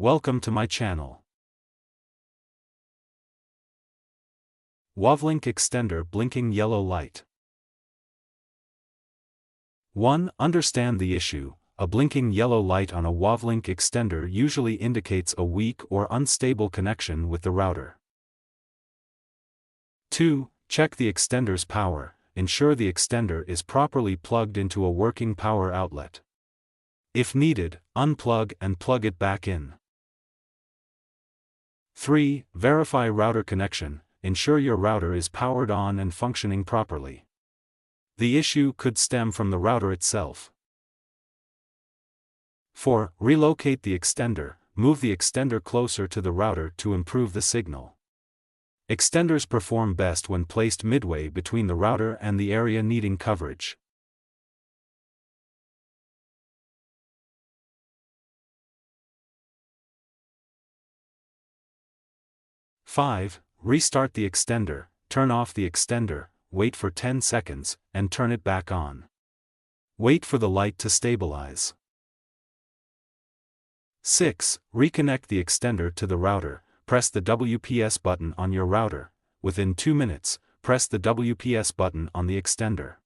Welcome to my channel. Wavlink extender blinking yellow light. 1. Understand the issue. A blinking yellow light on a Wavlink extender usually indicates a weak or unstable connection with the router. 2. Check the extender's power. Ensure the extender is properly plugged into a working power outlet. If needed, unplug and plug it back in. 3. Verify router connection. Ensure your router is powered on and functioning properly. The issue could stem from the router itself. 4. Relocate the extender. Move the extender closer to the router to improve the signal. Extenders perform best when placed midway between the router and the area needing coverage. Five. Restart the extender. Turn off the extender, wait for 10 seconds, and turn it back on. Wait for the light to stabilize. 6. Reconnect the extender to the router. Press the WPS button on your router. Within 2 minutes, press the WPS button on the extender.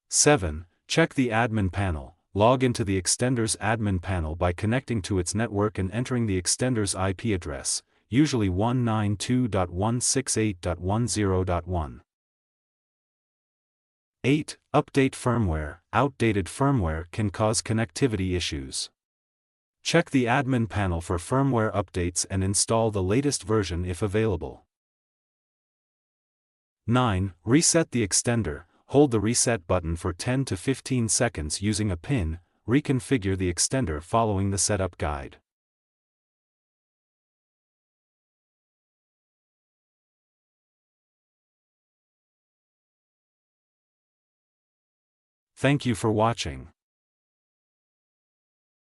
7. Check the admin panel. Log into the extender's admin panel by connecting to its network and entering the extender's IP address, usually 192.168.10.1. 8. Update firmware. Outdated firmware can cause connectivity issues. Check the admin panel for firmware updates and install the latest version if available. 9. Reset the extender. Hold the reset button for 10 to 15 seconds using a pin. Reconfigure the extender following the setup guide. Thank you for watching.